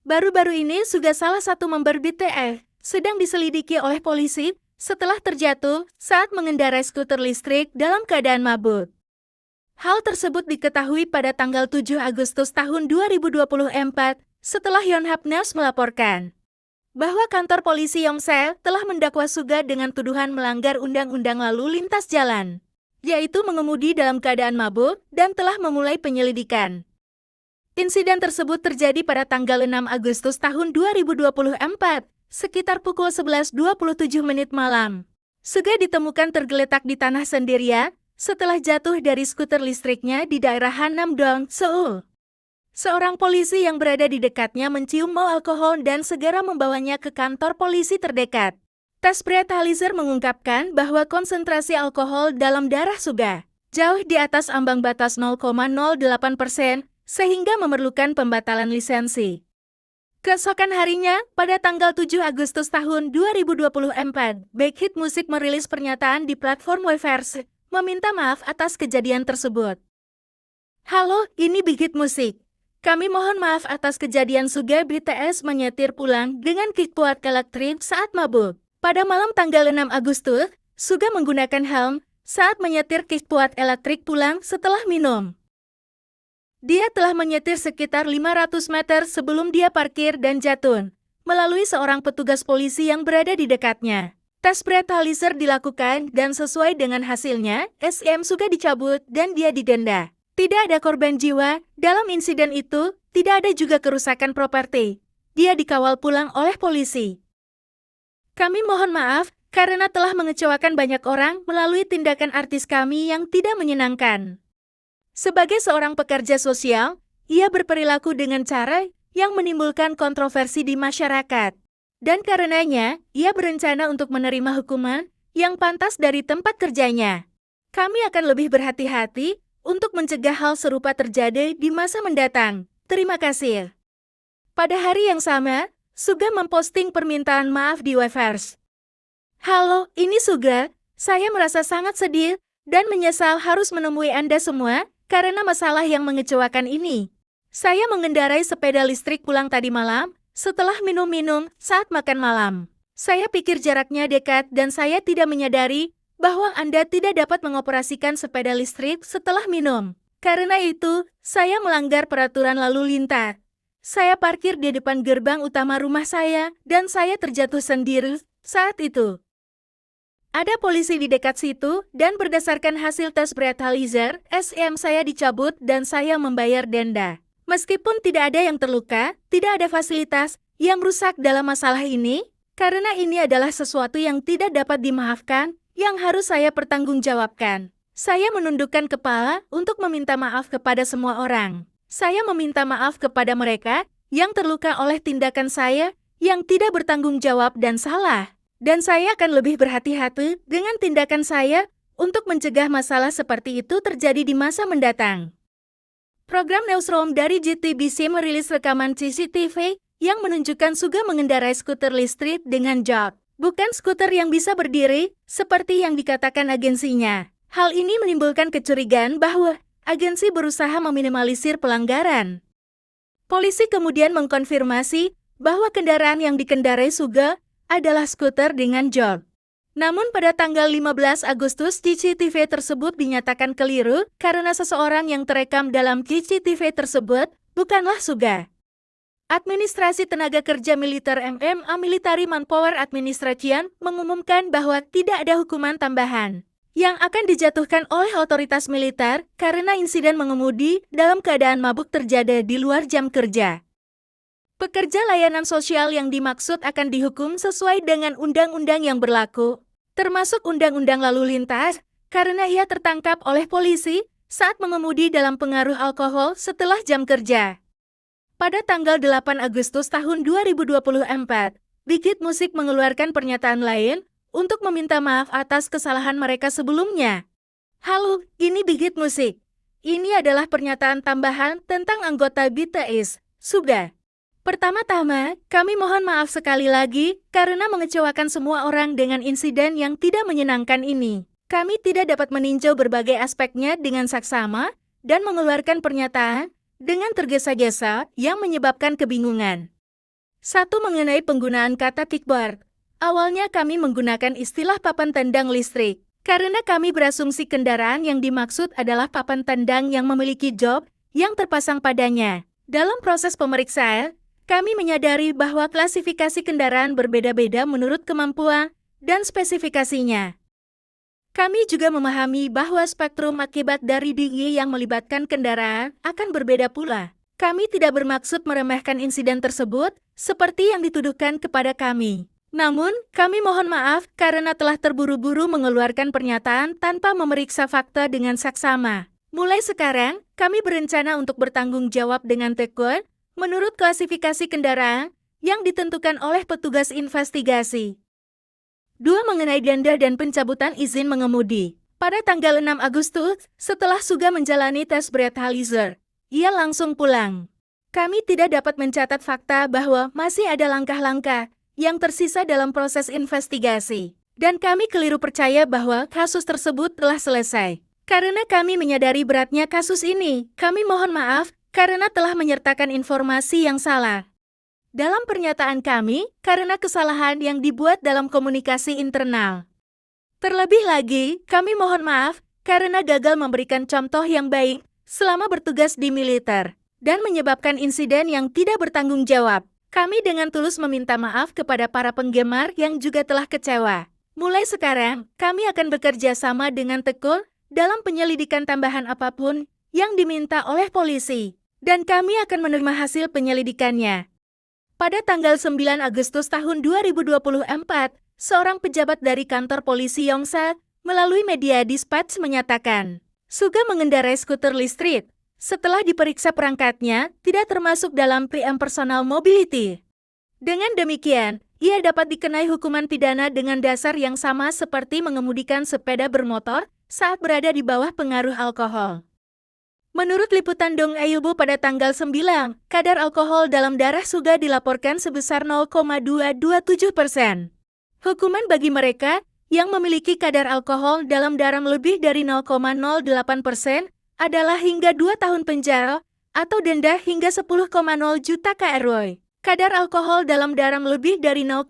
Baru-baru ini Suga salah satu member BTS sedang diselidiki oleh polisi setelah terjatuh saat mengendarai skuter listrik dalam keadaan mabuk. Hal tersebut diketahui pada tanggal 7 Agustus tahun 2024 setelah Yonhap News melaporkan bahwa kantor polisi Yongse telah mendakwa Suga dengan tuduhan melanggar undang-undang lalu lintas jalan, yaitu mengemudi dalam keadaan mabuk dan telah memulai penyelidikan. Insiden tersebut terjadi pada tanggal 6 Agustus tahun 2024, sekitar pukul 11.27 menit malam. Suga ditemukan tergeletak di tanah sendirian setelah jatuh dari skuter listriknya di daerah Hanamdong, Seoul. Seorang polisi yang berada di dekatnya mencium bau alkohol dan segera membawanya ke kantor polisi terdekat. Tes breathalyzer mengungkapkan bahwa konsentrasi alkohol dalam darah Suga jauh di atas ambang batas 0,08%, sehingga memerlukan pembatalan lisensi. Keesokan harinya, pada tanggal 7 Agustus tahun 2024, Big Hit Music merilis pernyataan di platform Weverse, meminta maaf atas kejadian tersebut. Halo, ini Big Hit Music. Kami mohon maaf atas kejadian Suga BTS menyetir pulang dengan kickboard elektrik saat mabuk. Pada malam tanggal 6 Agustus, Suga menggunakan helm saat menyetir kickboard elektrik pulang setelah minum. Dia telah menyetir sekitar 500 meter sebelum dia parkir dan jatuh, melalui seorang petugas polisi yang berada di dekatnya. Tes breathalyzer dilakukan dan sesuai dengan hasilnya, SIM Suga dicabut dan dia didenda. Tidak ada korban jiwa dalam insiden itu, tidak ada juga kerusakan properti. Dia dikawal pulang oleh polisi. Kami mohon maaf karena telah mengecewakan banyak orang melalui tindakan artis kami yang tidak menyenangkan. Sebagai seorang pekerja sosial, ia berperilaku dengan cara yang menimbulkan kontroversi di masyarakat. Dan karenanya, ia berencana untuk menerima hukuman yang pantas dari tempat kerjanya. Kami akan lebih berhati-hati untuk mencegah hal serupa terjadi di masa mendatang. Terima kasih. Pada hari yang sama, Suga memposting permintaan maaf di Weverse. Halo, ini Suga. Saya merasa sangat sedih dan menyesal harus menemui Anda semua karena masalah yang mengecewakan ini. Saya mengendarai sepeda listrik pulang tadi malam setelah minum-minum saat makan malam. Saya pikir jaraknya dekat dan saya tidak menyadari bahwa Anda tidak dapat mengoperasikan sepeda listrik setelah minum. Karena itu, saya melanggar peraturan lalu lintas. Saya parkir di depan gerbang utama rumah saya dan saya terjatuh sendiri saat itu. Ada polisi di dekat situ dan berdasarkan hasil tes breathalyzer, SIM saya dicabut dan saya membayar denda. Meskipun tidak ada yang terluka, tidak ada fasilitas yang rusak dalam masalah ini, karena ini adalah sesuatu yang tidak dapat dimaafkan, yang harus saya pertanggungjawabkan. Saya menundukkan kepala untuk meminta maaf kepada semua orang. Saya meminta maaf kepada mereka yang terluka oleh tindakan saya yang tidak bertanggung jawab dan salah. Dan saya akan lebih berhati-hati dengan tindakan saya untuk mencegah masalah seperti itu terjadi di masa mendatang. Program Newsroom dari JTBC merilis rekaman CCTV yang menunjukkan Suga mengendarai skuter listrik dengan jog, bukan skuter yang bisa berdiri seperti yang dikatakan agensinya. Hal ini menimbulkan kecurigaan bahwa agensi berusaha meminimalisir pelanggaran. Polisi kemudian mengkonfirmasi bahwa kendaraan yang dikendarai Suga adalah skuter dengan jog. Namun pada tanggal 15 Agustus CCTV tersebut dinyatakan keliru karena seseorang yang terekam dalam CCTV tersebut bukanlah Suga. Administrasi Tenaga Kerja Militer MMA Military Manpower Administration mengumumkan bahwa tidak ada hukuman tambahan yang akan dijatuhkan oleh otoritas militer karena insiden mengemudi dalam keadaan mabuk terjadi di luar jam kerja. Pekerja layanan sosial yang dimaksud akan dihukum sesuai dengan undang-undang yang berlaku, termasuk undang-undang lalu lintas, karena ia tertangkap oleh polisi saat mengemudi dalam pengaruh alkohol setelah jam kerja. Pada tanggal 8 Agustus tahun 2024, Big Hit Music mengeluarkan pernyataan lain untuk meminta maaf atas kesalahan mereka sebelumnya. Halo, ini Big Hit Music. Ini adalah pernyataan tambahan tentang anggota BTS, Suga. Pertama-tama, kami mohon maaf sekali lagi karena mengecewakan semua orang dengan insiden yang tidak menyenangkan ini. Kami tidak dapat meninjau berbagai aspeknya dengan saksama dan mengeluarkan pernyataan dengan tergesa-gesa yang menyebabkan kebingungan. Satu, mengenai penggunaan kata kickboard. Awalnya kami menggunakan istilah papan tendang listrik, karena kami berasumsi kendaraan yang dimaksud adalah papan tendang yang memiliki jok yang terpasang padanya. Dalam proses pemeriksaan, kami menyadari bahwa klasifikasi kendaraan berbeda-beda menurut kemampuan dan spesifikasinya. Kami juga memahami bahwa spektrum akibat dari dingin yang melibatkan kendaraan akan berbeda pula. Kami tidak bermaksud meremehkan insiden tersebut, seperti yang dituduhkan kepada kami. Namun, kami mohon maaf karena telah terburu-buru mengeluarkan pernyataan tanpa memeriksa fakta dengan saksama. Mulai sekarang, kami berencana untuk bertanggung jawab dengan tekun, menurut klasifikasi kendaraan yang ditentukan oleh petugas investigasi. 2. Mengenai denda dan pencabutan izin mengemudi. Pada tanggal 6 Agustus, setelah Suga menjalani tes breathalyzer, ia langsung pulang. Kami tidak dapat mencatat fakta bahwa masih ada langkah-langkah yang tersisa dalam proses investigasi. Dan kami keliru percaya bahwa kasus tersebut telah selesai. Karena kami menyadari beratnya kasus ini, kami mohon maaf karena telah menyertakan informasi yang salah dalam pernyataan kami, karena kesalahan yang dibuat dalam komunikasi internal. Terlebih lagi, kami mohon maaf karena gagal memberikan contoh yang baik selama bertugas di militer, dan menyebabkan insiden yang tidak bertanggung jawab. Kami dengan tulus meminta maaf kepada para penggemar yang juga telah kecewa. Mulai sekarang, kami akan bekerja sama dengan tekun dalam penyelidikan tambahan apapun yang diminta oleh polisi, dan kami akan menerima hasil penyelidikannya. Pada tanggal 9 Agustus tahun 2024, seorang pejabat dari kantor polisi Yongsa melalui media dispatch menyatakan, Suga mengendarai skuter listrik. Setelah diperiksa perangkatnya, tidak termasuk dalam PM Personal Mobility. Dengan demikian, ia dapat dikenai hukuman pidana dengan dasar yang sama seperti mengemudikan sepeda bermotor saat berada di bawah pengaruh alkohol. Menurut liputan Dong Ailbo pada tanggal 9, kadar alkohol dalam darah Suga dilaporkan sebesar 0,227%. Hukuman bagi mereka yang memiliki kadar alkohol dalam darah lebih dari 0,08% adalah hingga 2 tahun penjara atau denda hingga 10,0 juta KRW. Kadar alkohol dalam darah lebih dari 0,2%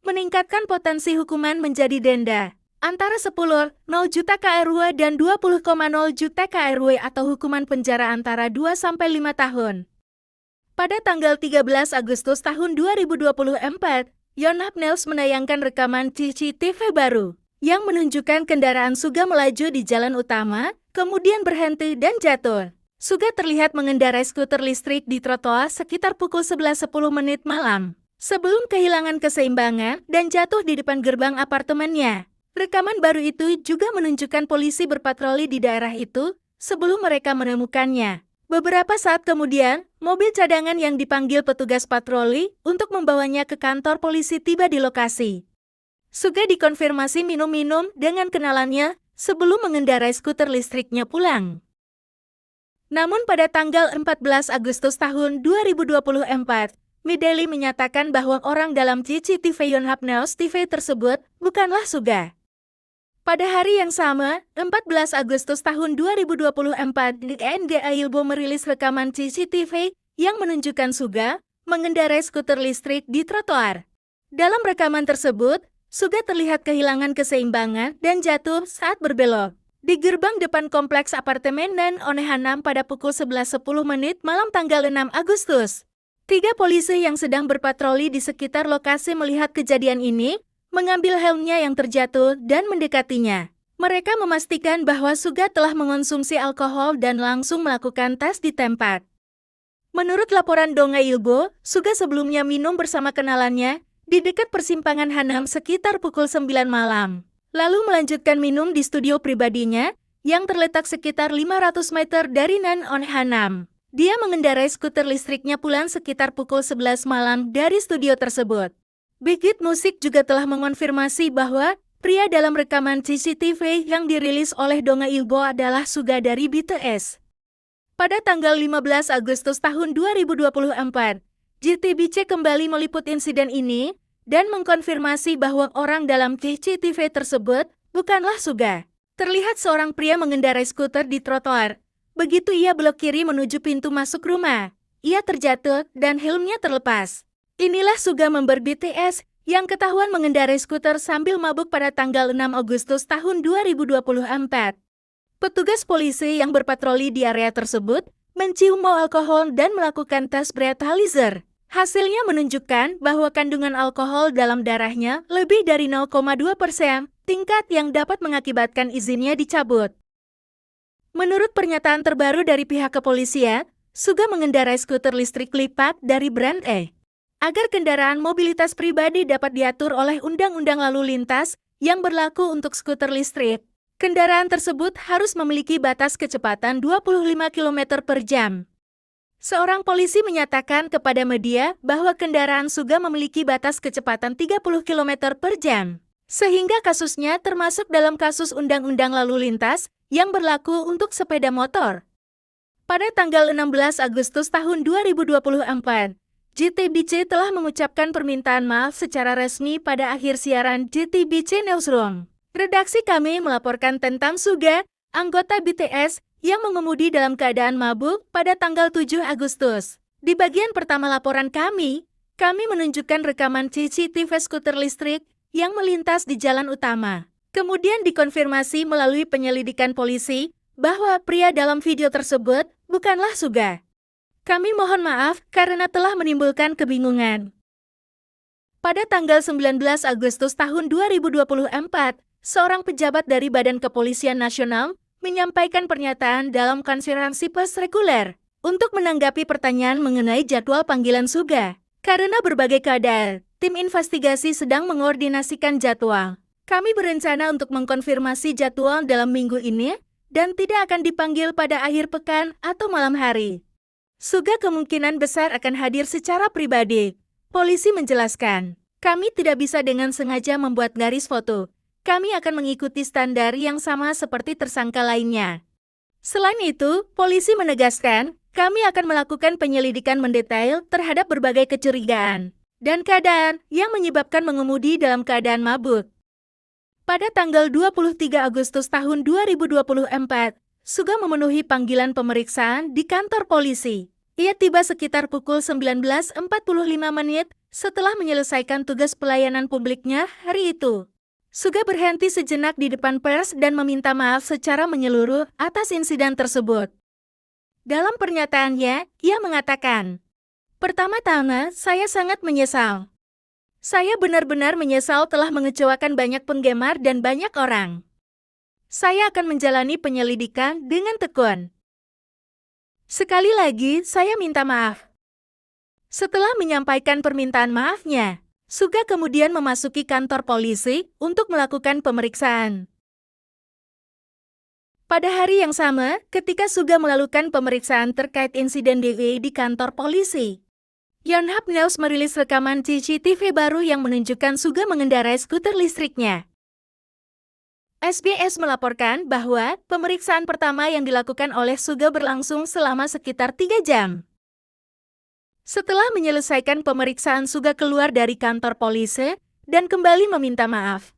meningkatkan potensi hukuman menjadi denda antara 10,0 juta KRW dan 20,0 juta KRW atau hukuman penjara antara 2-5 tahun. Pada tanggal 13 Agustus tahun 2024, Yonhap News menayangkan rekaman CCTV baru yang menunjukkan kendaraan Suga melaju di jalan utama, kemudian berhenti dan jatuh. Suga terlihat mengendarai skuter listrik di trotoar sekitar pukul 11.10 malam, sebelum kehilangan keseimbangan dan jatuh di depan gerbang apartemennya. Rekaman baru itu juga menunjukkan polisi berpatroli di daerah itu sebelum mereka menemukannya. Beberapa saat kemudian, mobil cadangan yang dipanggil petugas patroli untuk membawanya ke kantor polisi tiba di lokasi. Suga dikonfirmasi minum-minum dengan kenalannya sebelum mengendarai skuter listriknya pulang. Namun pada tanggal 14 Agustus tahun 2024, Mideli menyatakan bahwa orang dalam CCTV Yonhap News TV tersebut bukanlah Suga. Pada hari yang sama, 14 Agustus tahun 2024, DNG Ailbo merilis rekaman CCTV yang menunjukkan Suga mengendarai skuter listrik di trotoar. Dalam rekaman tersebut, Suga terlihat kehilangan keseimbangan dan jatuh saat berbelok di gerbang depan kompleks apartemen Nan Onehanam pada pukul 11.10 malam tanggal 6 Agustus. 3 polisi yang sedang berpatroli di sekitar lokasi melihat kejadian ini, mengambil helmnya yang terjatuh dan mendekatinya. Mereka memastikan bahwa Suga telah mengonsumsi alkohol dan langsung melakukan tes di tempat. Menurut laporan Dong Ailbo, Suga sebelumnya minum bersama kenalannya di dekat persimpangan Hanam sekitar pukul 9 malam. Lalu melanjutkan minum di studio pribadinya yang terletak sekitar 500 meter dari Nan Onehanam. Dia mengendarai skuter listriknya pulang sekitar pukul 11 malam dari studio tersebut. Big Hit Music juga telah mengonfirmasi bahwa pria dalam rekaman CCTV yang dirilis oleh Dong Ailbo adalah Suga dari BTS. Pada tanggal 15 Agustus tahun 2024, JTBC kembali meliput insiden ini dan mengkonfirmasi bahwa orang dalam CCTV tersebut bukanlah Suga. Terlihat seorang pria mengendarai skuter di trotoar. Begitu ia belok kiri menuju pintu masuk rumah, ia terjatuh dan helmnya terlepas. Inilah Suga member BTS yang ketahuan mengendarai skuter sambil mabuk pada tanggal 6 Agustus tahun 2024. Petugas polisi yang berpatroli di area tersebut mencium bau alkohol dan melakukan tes breathalyzer. Hasilnya menunjukkan bahwa kandungan alkohol dalam darahnya lebih dari 0,2%, tingkat yang dapat mengakibatkan izinnya dicabut. Menurut pernyataan terbaru dari pihak kepolisian, Suga mengendarai skuter listrik lipat dari brand E. Agar kendaraan mobilitas pribadi dapat diatur oleh Undang-Undang Lalu Lintas yang berlaku untuk skuter listrik, kendaraan tersebut harus memiliki batas kecepatan 25 km per jam. Seorang polisi menyatakan kepada media bahwa kendaraan Suga memiliki batas kecepatan 30 km per jam, sehingga kasusnya termasuk dalam kasus Undang-Undang Lalu Lintas yang berlaku untuk sepeda motor. Pada tanggal 16 Agustus tahun 2024, JTBC telah mengucapkan permintaan maaf secara resmi pada akhir siaran JTBC Newsroom. Redaksi kami melaporkan tentang Suga, anggota BTS, yang mengemudi dalam keadaan mabuk pada tanggal 7 Agustus. Di bagian pertama laporan kami menunjukkan rekaman CCTV skuter listrik yang melintas di jalan utama. Kemudian dikonfirmasi melalui penyelidikan polisi bahwa pria dalam video tersebut bukanlah Suga. Kami mohon maaf karena telah menimbulkan kebingungan. Pada tanggal 19 Agustus tahun 2024, seorang pejabat dari Badan Kepolisian Nasional menyampaikan pernyataan dalam konferensi pers reguler untuk menanggapi pertanyaan mengenai jadwal panggilan Suga. Karena berbagai keadaan, tim investigasi sedang mengordinasikan jadwal. Kami berencana untuk mengkonfirmasi jadwal dalam minggu ini dan tidak akan dipanggil pada akhir pekan atau malam hari. Suga kemungkinan besar akan hadir secara pribadi. Polisi menjelaskan, kami tidak bisa dengan sengaja membuat garis foto. Kami akan mengikuti standar yang sama seperti tersangka lainnya. Selain itu, polisi menegaskan, kami akan melakukan penyelidikan mendetail terhadap berbagai kecurigaan dan keadaan yang menyebabkan mengemudi dalam keadaan mabuk. Pada tanggal 23 Agustus tahun 2024, Suga memenuhi panggilan pemeriksaan di kantor polisi. Ia tiba sekitar pukul 19.45 setelah menyelesaikan tugas pelayanan publiknya hari itu. Suga berhenti sejenak di depan pers dan meminta maaf secara menyeluruh atas insiden tersebut. Dalam pernyataannya, ia mengatakan, "Pertama-tama, saya sangat menyesal. Saya benar-benar menyesal telah mengecewakan banyak penggemar dan banyak orang. Saya akan menjalani penyelidikan dengan tekun. Sekali lagi, saya minta maaf." Setelah menyampaikan permintaan maafnya, Suga kemudian memasuki kantor polisi untuk melakukan pemeriksaan. Pada hari yang sama, ketika Suga melakukan pemeriksaan terkait insiden DE di kantor polisi, Yonhap News merilis rekaman CCTV baru yang menunjukkan Suga mengendarai skuter listriknya. SBS melaporkan bahwa pemeriksaan pertama yang dilakukan oleh Suga berlangsung selama sekitar 3 jam. Setelah menyelesaikan pemeriksaan, Suga keluar dari kantor polisi dan kembali meminta maaf.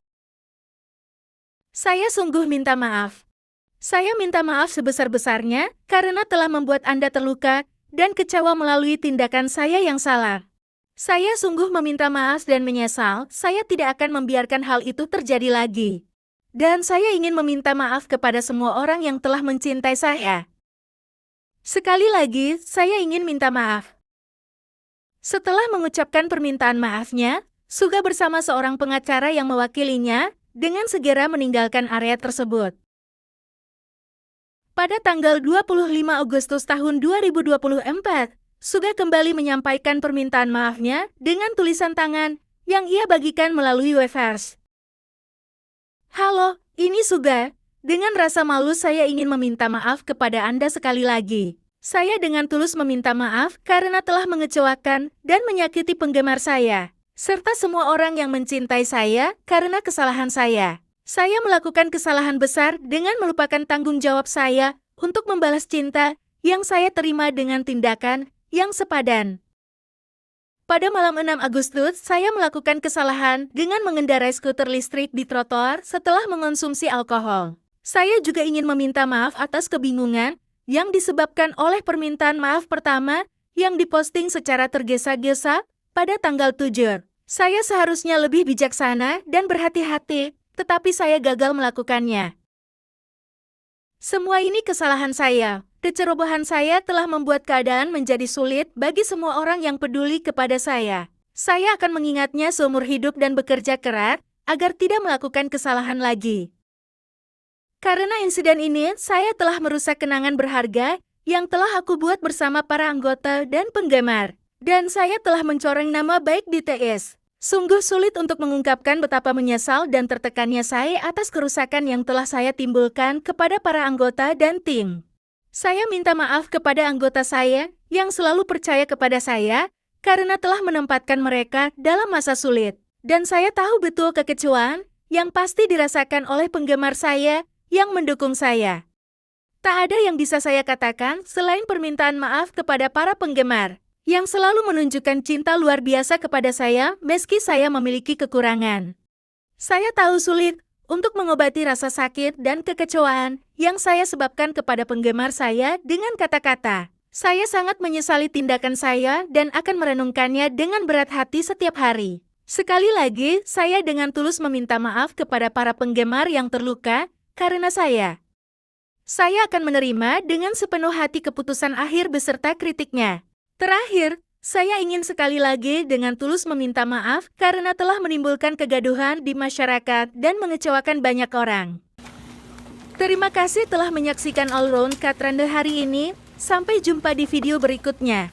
"Saya sungguh minta maaf. Saya minta maaf sebesar-besarnya karena telah membuat Anda terluka dan kecewa melalui tindakan saya yang salah. Saya sungguh meminta maaf dan menyesal, saya tidak akan membiarkan hal itu terjadi lagi. Dan saya ingin meminta maaf kepada semua orang yang telah mencintai saya. Sekali lagi, saya ingin minta maaf." Setelah mengucapkan permintaan maafnya, Suga bersama seorang pengacara yang mewakilinya dengan segera meninggalkan area tersebut. Pada tanggal 25 Agustus tahun 2024, Suga kembali menyampaikan permintaan maafnya dengan tulisan tangan yang ia bagikan melalui Weverse. "Halo, ini Suga. Dengan rasa malu saya ingin meminta maaf kepada Anda sekali lagi. Saya dengan tulus meminta maaf karena telah mengecewakan dan menyakiti penggemar saya, serta semua orang yang mencintai saya karena kesalahan saya. Saya melakukan kesalahan besar dengan melupakan tanggung jawab saya untuk membalas cinta yang saya terima dengan tindakan yang sepadan. Pada malam 6 Agustus, saya melakukan kesalahan dengan mengendarai skuter listrik di trotoar setelah mengonsumsi alkohol. Saya juga ingin meminta maaf atas kebingungan yang disebabkan oleh permintaan maaf pertama yang diposting secara tergesa-gesa pada tanggal 7. Saya seharusnya lebih bijaksana dan berhati-hati, tetapi saya gagal melakukannya. Semua ini kesalahan saya. Kecerobohan saya telah membuat keadaan menjadi sulit bagi semua orang yang peduli kepada saya. Saya akan mengingatnya seumur hidup dan bekerja keras agar tidak melakukan kesalahan lagi. Karena insiden ini, saya telah merusak kenangan berharga yang telah aku buat bersama para anggota dan penggemar. Dan saya telah mencoreng nama baik BTS. Sungguh sulit untuk mengungkapkan betapa menyesal dan tertekannya saya atas kerusakan yang telah saya timbulkan kepada para anggota dan tim. Saya minta maaf kepada anggota saya yang selalu percaya kepada saya karena telah menempatkan mereka dalam masa sulit. Dan saya tahu betul kekecewaan yang pasti dirasakan oleh penggemar saya yang mendukung saya. Tak ada yang bisa saya katakan selain permintaan maaf kepada para penggemar yang selalu menunjukkan cinta luar biasa kepada saya meski saya memiliki kekurangan. Saya tahu sulit untuk mengobati rasa sakit dan kekecewaan yang saya sebabkan kepada penggemar saya dengan kata-kata. Saya sangat menyesali tindakan saya dan akan merenungkannya dengan berat hati setiap hari. Sekali lagi, saya dengan tulus meminta maaf kepada para penggemar yang terluka karena saya. Saya akan menerima dengan sepenuh hati keputusan akhir beserta kritiknya. Terakhir, saya ingin sekali lagi dengan tulus meminta maaf karena telah menimbulkan kegaduhan di masyarakat dan mengecewakan banyak orang. Terima kasih telah menyaksikan All Round Katranda hari ini. Sampai jumpa di video berikutnya.